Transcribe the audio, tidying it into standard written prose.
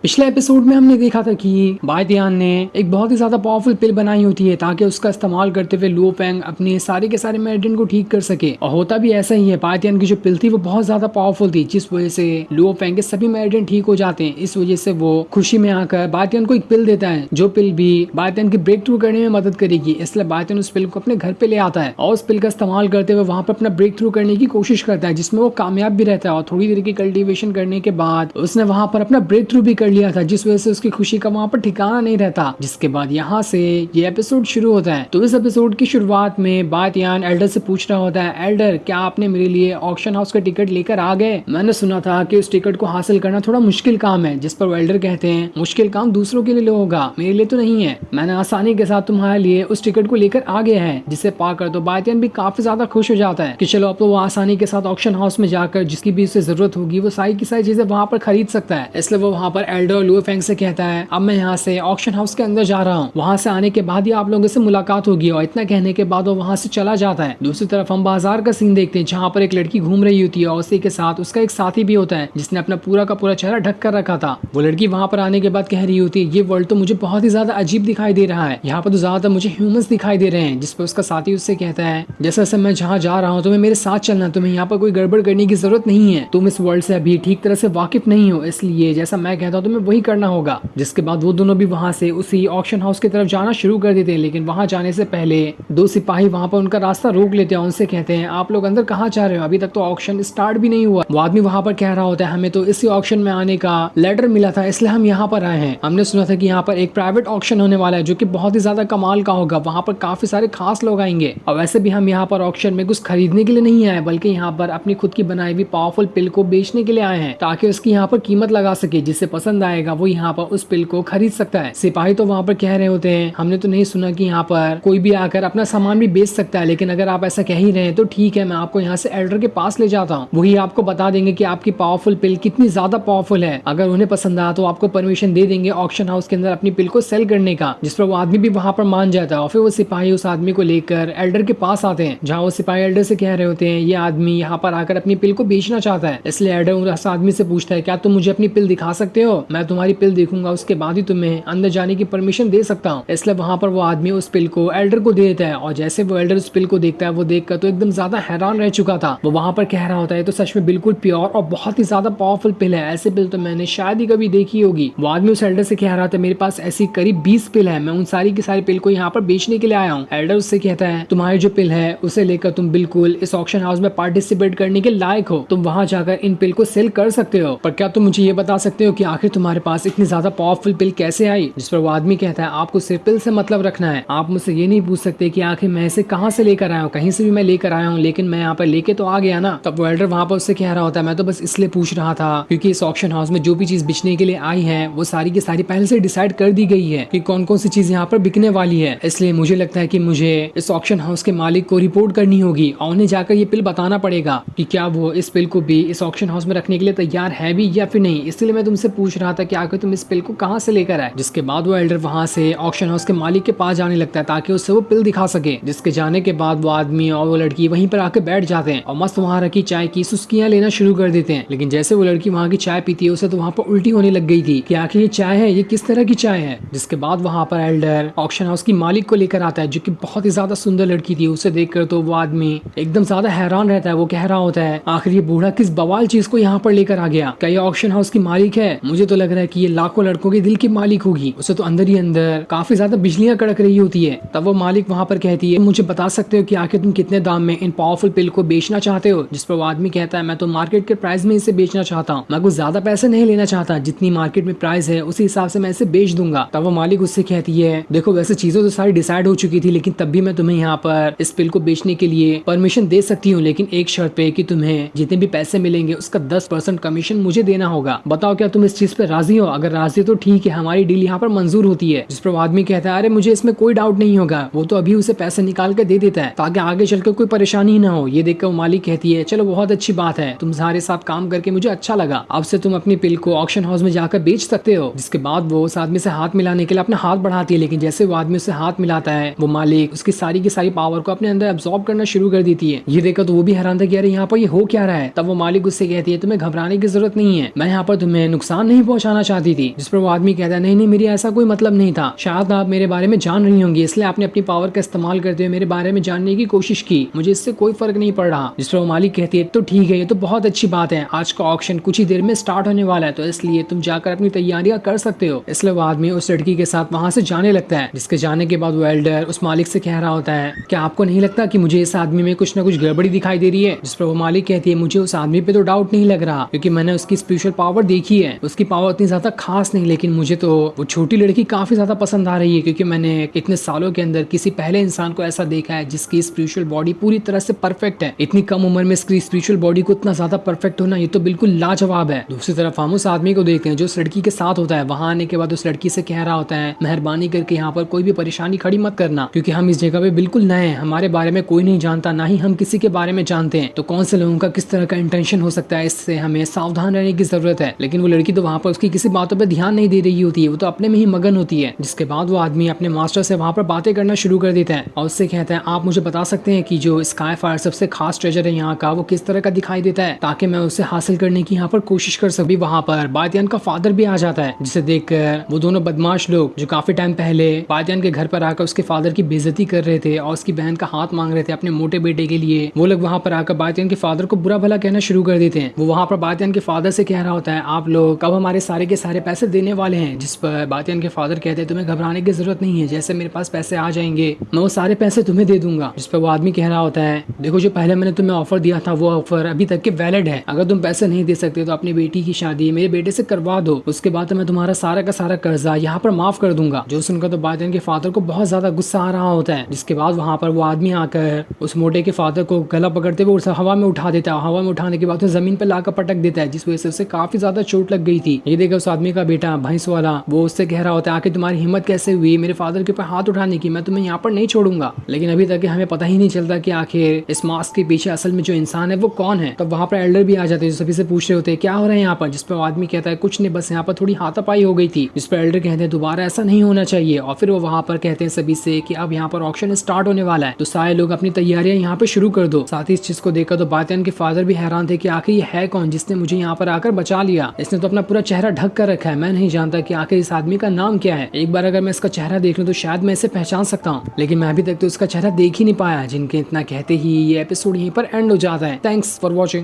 पिछले एपिसोड में हमने देखा था कि बायतियान ने एक बहुत ही ज्यादा पावरफुल पिल बनाई होती है ताकि उसका इस्तेमाल करते हुए लुओ फेंग अपने सारे के सारे मेरिडियन को ठीक कर सके। और होता भी ऐसा ही है, बायतियान की जो पिल थी वो बहुत ज्यादा पावरफुल थी, जिस वजह से लुओ फेंग के सभी मेरिडियन ठीक हो जाते हैं। इस वजह से वो खुशी में आकर बायतियान को एक पिल देता है, जो पिल भी बायतियान की ब्रेक थ्रू करने में मदद करेगी। इसलिए बायतियान उस पिल को अपने घर पे ले आता है और उस पिल का इस्तेमाल करते हुए वहां पर अपना ब्रेक थ्रू करने की कोशिश करता है, जिसमें वो कामयाब भी रहता है। और थोड़ी देर की कल्टिवेशन करने के बाद उसने वहां पर अपना ब्रेक थ्रू भी कर लिया था, जिस वजह से उसकी खुशी का वहां पर ठिकाना नहीं रहता। जिसके बाद यहाँ से ये एपिसोड शुरू होता है। तो इस एपिसोड की शुरुआत में बायतियान एल्डर से पूछ रहा होता है, एल्डर क्या आपने मेरे लिए ऑक्शन हाउस का टिकट लेकर आ गए? मैंने सुना था कि उस टिकट को हासिल करना थोड़ा मुश्किल काम है। जिस पर वो एल्डर कहते हैं, मुश्किल काम दूसरों के लिए होगा, मेरे लिए तो नहीं है। मैंने आसानी के साथ तुम्हारे लिए उस टिकट को लेकर आ गया है। जिसे पाकर तो बायतियान भी काफी ज्यादा खुश हो जाता है कि चलो अब तो वो आसानी के साथ ऑक्शन हाउस में जाकर जिसकी भी उसे जरूरत होगी वो सारी की सारी चीजें वहां पर खरीद सकता है। इसलिए वो वहां पर एल्डर और लुओ फेंग से कहता है, अब मैं यहाँ से ऑक्शन हाउस के अंदर जा रहा हूँ, वहां से आने के बाद ही आप लोगों से मुलाकात होगी। और इतना कहने के बाद वो वहां से चला जाता है। दूसरी तरफ हम बाजार का सीन देखते हैं, जहाँ पर एक लड़की घूम रही होती है और उसी के साथ उसका एक साथी भी होता है जिसने अपना पूरा का पूरा चेहरा ढक कर रखा था। वो लड़की वहां पर आने के बाद कह रही होती है, ये वर्ल्ड तो मुझे बहुत ही ज्यादा अजीब दिखाई दे रहा है, यहाँ पर तो ज्यादातर मुझे ह्यूमंस दिखाई दे रहे हैं। जिस पर उसका साथी उससे कहता है, जैसे जैसे मैं जहाँ जा रहा हूँ तुम्हें मेरे साथ चलना, तुम्हें यहाँ पर कोई गड़बड़ करने की जरूरत नहीं है, तुम इस वर्ल्ड से अभी ठीक तरह से वाकिफ नहीं हो, इसलिए जैसा मैं कहता हूँ तुम्हें वही करना होगा। जिसके बाद वो दोनों भी वहां से उसी ऑक्शन हाउस की तरफ जाना शुरू कर देते हैं। लेकिन वहां जाने से पहले दो सिपाही वहां पर उनका रास्ता रोक लेते हैं। उनसे कहते हैं, आप लोग अंदर कहाँ जा रहे हो? अभी तक तो ऑक्शन स्टार्ट भी नहीं हुआ। वो आदमी वहां पर कह रहा होता है, हमें तो इसी ऑक्शन में आने का लेटर मिला था, इसलिए हम यहाँ पर आए हैं। हमने सुना था कि यहाँ पर एक प्राइवेट ऑक्शन होने वाला है जो कि बहुत ही ज्यादा कमाल का होगा, वहां पर काफी सारे खास लोग आएंगे। और वैसे भी हम यहाँ पर ऑक्शन में कुछ खरीदने के लिए नहीं आए, बल्कि यहाँ पर अपनी खुद की बनाई हुई पावरफुल पिल को बेचने के लिए आए हैं, ताकि उसकी यहाँ पर कीमत लगा सके। जिसे पसंद आएगा वो यहाँ पर उस पिल को खरीद सकता है। सिपाही तो वहाँ पर कह रहे होते हैं, हमने तो नहीं सुना कि यहाँ पर कोई भी आकर अपना सामान भी बेच सकता है, लेकिन अगर आप ऐसा कह ही रहे हैं तो ठीक है, मैं आपको यहाँ से एल्डर के पास ले जाता हूँ, वही आपको बता देंगे कि आपकी पावरफुल पिल कितनी ज्यादा पावरफुल है। अगर उन्हें पसंद आया तो आपको परमिशन दे देंगे ऑक्शन हाउस के अंदर अपनी पिल को सेल करने का। जिस पर वो आदमी भी वहाँ पर मान जाता है और फिर वो सिपाही उस आदमी को लेकर एल्डर के पास आते हैं, जहाँ वो सिपाही एल्डर से कह रहे होते हैं, ये आदमी यहाँ पर आकर अपनी पिल को बेचना चाहता है। इसलिए एल्डर उस आदमी से पूछता है, क्या तुम मुझे अपनी पिल दिखा सकते हो? मैं तुम्हारी पिल देखूंगा, उसके बाद ही तुम्हें अंदर जाने की परमिशन दे सकता हूँ। इसलिए वहां पर वो आदमी उस पिल को एल्डर को दे देता है। और जैसे वो एल्डर उस पिल को देखता है, वो देखकर तो एकदम ज्यादा हैरान रह चुका था। वो वहां पर कह रहा होता है, तो सच में बिल्कुल प्योर और बहुत ही ज्यादा पावरफुल पिल है, ऐसे पिल तो मैंने शायद ही कभी देखी होगी। वो आदमी उस एल्डर से कह रहा था, मेरे पास ऐसी करीब 20 पिल है, मैं उन सारी की सारी पिल को यहाँ पर बेचने के लिए आया हूँ। एल्डर उससे कहता है, तुम्हारी जो पिल है उसे लेकर तुम बिल्कुल इस ऑक्शन हाउस में पार्टिसिपेट करने के लायक हो, तुम वहां जाकर इन पिल को सेल कर सकते हो, पर क्या तुम मुझे ये बता सकते हो कि आखिर तुम्हारे पास इतनी ज्यादा पावरफुल पिल कैसे आई? जिस पर वो आदमी कहता है, आपको सिर्फ पिल से मतलब रखना है, आप मुझसे ये नहीं पूछ सकते कि आखिर मैं इसे कहाँ से लेकर आया हूँ। कहीं से भी मैं लेकर आया हूँ, लेकिन मैं यहाँ पर लेके तो आ गया ना। तब वो एल्डर वहां पर उससे कह रहा होता है, मैं तो बस इसलिए पूछ रहा था क्योंकि इस ऑक्शन हाउस में जो भी चीज बिकने के लिए आई है वो सारी की सारी पहले से डिसाइड कर दी गई है कि कौन कौन सी चीज यहाँ पर बिकने वाली है। इसलिए मुझे लगता है कि मुझे इस ऑक्शन हाउस के मालिक को रिपोर्ट करनी होगी और उन्हें जाकर ये पिल बताना पड़ेगा कि क्या वो इस पिल को भी इस ऑक्शन हाउस में रखने के लिए तैयार है भी या फिर नहीं। इसलिए मैं तुमसे पूछ रहा था कि आखिर तुम इस पिल को कहाँ से लेकर आए। जिसके बाद वो एल्डर वहां से ऑक्शन हाउस के मालिक के पास जाने लगता है ताकि उससे वो पिल दिखा सके। जिसके जाने के बाद वो आदमी और वो लड़की वहीं पर आकर बैठ जाते हैं और मस्त वहां रखी चाय की सुस्कियां लेना शुरू कर देते हैं। लेकिन जैसे वो लड़की वहां की चाय पीती है, उसे तो वहां पर उल्टी होने लग गई थी कि आखिर ये चाय है, ये किस तरह की चाय है। जिसके बाद वहां पर एल्डर ऑक्शन हाउस की मालिक को लेकर आता है, जो कि बहुत ही ज्यादा सुंदर लड़की थी। उसे देखकर तो वो आदमी एकदम ज्यादा हैरान रहता है। वो कह रहा होता है, आखिर ये बूढ़ा किस बवाल चीज को यहाँ पर लेकर आ गया? क्या ये ऑक्शन हाउस की मालिक है? मुझे तो लग रहा है कि ये लाखों लड़कों के दिल की मालिक होगी। उसे तो अंदर ही अंदर काफी ज्यादा बिजलियां कड़क रही होती है। तब वो मालिक वहां पर कहती है, मुझे बता सकते हो कि आखिर तुम कितने दाम में इन पावरफुल पिल को बेचना चाहते हो? जिस पर वो आदमी कहता है, मैं तो मार्केट के प्राइस में इसे बेचना चाहता हूँ, मैं कुछ ज्यादा पैसे नहीं लेना चाहता, जितनी मार्केट में प्राइस है उसी हिसाब से मैं इसे बेच दूंगा। तब वो मालिक उससे कहती है, देखो वैसे चीजें तो सारी डिसाइड हो चुकी थी, लेकिन तब भी मैं तुम्हें यहाँ पर इस पिल को बेचने के लिए परमिशन दे सकती हूँ, लेकिन एक शर्त पे कि तुम्हें जितने भी पैसे मिलेंगे उसका 10% कमीशन मुझे देना होगा। बताओ क्या तुम इस चीज पे राजी हो? अगर राजी हो तो ठीक है, हमारी डील यहाँ पर मंजूर होती है। जिस पर आदमी कहता है, अरे मुझे इसमें कोई डाउट नहीं होगा, वो तो अभी उसे पैसे निकाल के दे देता है ताकि आगे चलकर कोई परेशानी ना हो। ये देखकर मालिक कहती है, चलो बहुत अच्छी बात है, तुम्हारे साथ काम करके मुझे अच्छा लगा, अब से तुम अपनी पिल को ऑक्शन हाउस में जाकर बेच सकते हो। जिसके बाद वो उस आदमी से हाथ मिलाने के लिए अपना हाथ बढ़ाती है, लेकिन जैसे वो आदमी उससे हाथ मिलाता है, वो मालिक उसकी सारी की सारी पावर को अपने अंदर एब्जॉर्ब करना शुरू कर देती है। ये देखकर तो वो भी हैरान था कि अरे यहाँ पर ये हो क्या रहा है। तब वो मालिक उससे कहती है, तुम्हें घबराने की जरूरत नहीं है, मैं यहाँ पर तुम्हें नुकसान नहीं पहुंचाना चाहती थी। जिस पर वो आदमी कहता है नहीं नहीं, मेरी ऐसा कोई मतलब नहीं था, शायद आप मेरे बारे में जान रही होंगी, इसलिए आपने अपनी पावर का इस्तेमाल करते हुए मेरे बारे में जानने की कोशिश की, मुझे इससे कोई फर्क नहीं पड़ रहा। जिस पर वो मालिक कहती है तो ठीक है, ये तो बहुत अच्छी बात है, आज का ऑक्शन कुछ ही देर में स्टार्ट होने वाला है, तो इसलिए तुम जाकर अपनी तैयारियां कर सकते हो। इसलिए वो आदमी उस लड़की के साथ वहां से जाने लगता है। जिसके जाने के बाद वो एल्डर उस मालिक से कह रहा होता है क्या आपको नहीं लगता कि मुझे इस आदमी में कुछ ना कुछ गड़बड़ी दिखाई दे रही है। जिस पर वो मालिक कहती है मुझे उस आदमी पे तो डाउट नहीं लग रहा, क्योंकि मैंने उसकी स्पिरिचुअल पावर देखी है, उसकी पावर इतनी ज्यादा खास नहीं, लेकिन मुझे तो वो छोटी लड़की काफी ज्यादा पसंद आ रही है, क्योंकि मैंने इतने सालों के अंदर किसी पहले इंसान को ऐसा देखा है जिसकी स्पिरिचुअल बॉडी पूरी तरह से परफेक्ट है। इतनी कम उम्र में इसकी स्पिरिचुअल बॉडी को इतना ज्यादा परफेक्ट होना, ये तो बिल्कुल लाजवाब है। दूसरी तरफ हम उस आदमी को देखते हैं जो उस लड़की के साथ होता है। वहां आने के बाद उस लड़की से कह रहा होता है मेहरबानी करके यहाँ पर कोई भी परेशानी खड़ी मत करना, क्योंकि हम इस जगह पे बिल्कुल नए हैं, हमारे बारे में कोई नहीं जानता, ना ही हम किसी के बारे में जानते हैं, तो कौन से लोगों का किस तरह का इंटेंशन हो सकता है, इससे हमें सावधान रहने की जरूरत है। लेकिन वो लड़की तो वहाँ पर उसकी किसी बातों पर ध्यान नहीं दे रही होती है, वो तो अपने में ही मगन होती है। जिसके बाद वो आदमी अपने मास्टर से वहाँ पर बातें करना शुरू कर देता है और उससे कहता है आप मुझे बता सकते हैं कि जो स्काई फायर सबसे खास ट्रेजर है यहाँ का, वो किस तरह का दिखाई देता है, ताकि मैं उसे हासिल करने की यहाँ पर कोशिश कर सकूं। वहाँ पर बातियान का फादर भी आ जाता है, जिसे देखकर वो दोनों बदमाश लोग जो काफी टाइम पहले बातियान के घर पर आकर उसके फादर की बेइज्जती कर रहे थे और उसकी बहन का हाथ मांग रहे थे अपने मोटे बेटे के लिए, वो लोग वहाँ पर आकर बातियान के फादर को बुरा भला कहना शुरू कर देते हैं। वो वहाँ पर बातियान के फादर से कह रहा होता है आप लोग कब हमारे सारे के सारे पैसे देने वाले हैं। जिस पर बातियान के फादर कहते हैं तुम्हें घबराने की जरूरत नहीं है, जैसे मेरे पास पैसे आ जाएंगे मैं वो सारे पैसे तुम्हें दे दूंगा। जिस पर वो आदमी कह रहा होता है देखो जो पहले मैंने तुम्हें ऑफर दिया था वो ऑफर अभी तक के वैलिड है, अगर तुम पैसे नहीं दे सकते तो अपनी बेटी की शादी मेरे बेटे से करवा दो, उसके बाद तो मैं तुम्हारा सारा का सारा कर्जा यहाँ पर माफ कर दूंगा। जो सुनकर तो बातियान के फादर को बहुत ज्यादा गुस्सा आ रहा होता है। जिसके बाद वहाँ पर वो आदमी आकर उस मोटे के फादर को गला पकड़ते हुए हवा में उठा देता है। हवा में उठाने के बाद जमीन पर लाकर पटक देता है, जिस वजह से उसे काफी ज्यादा चोट लग गई थी। ये देखा उस आदमी का बेटा भैंस वाला वो उससे कह रहा होता है आखिर तुम्हारी हिम्मत कैसे हुई मेरे फादर के ऊपर हाथ उठाने की, मैं तुम्हें यहाँ पर नहीं छोड़ूंगा। लेकिन अभी तक हमें पता ही नहीं चलता कि आखिर इस मास्क के पीछे असल में जो इंसान है वो कौन है। तब वहाँ पर एल्डर भी आ जाते हैं, सभी से पूछ रहे होते हैं क्या हो रहा है यहाँ पर। जिस पर आदमी कहता है कुछ नहीं, बस यहाँ पर थोड़ी हाथापाई हो गई थी। जिस पर एल्डर कहते हैं दोबारा ऐसा नहीं होना चाहिए, और फिर वो वहाँ पर कहते हैं सभी से कि अब यहाँ पर ऑक्शन स्टार्ट होने वाला है, तो सारे लोग अपनी तैयारियां यहाँ पे शुरू कर दो। साथ ही इस चीज को देखकर तो बातियान के फादर भी हैरान थे कि आखिर ये है कौन जिसने मुझे यहाँ पर आकर बचा लिया, इसने तो अपना पूरा चेहरा ढक कर रखा है, मैं नहीं जानता कि आखिर इस आदमी का नाम क्या है। एक बार अगर मैं इसका चेहरा देख लूं तो शायद मैं इसे पहचान सकता हूँ, लेकिन मैं अभी तक तो इसका चेहरा देख ही नहीं पाया। जिनके इतना कहते ही ये एपिसोड यहीं पर एंड हो जाता है। Thanks for watching.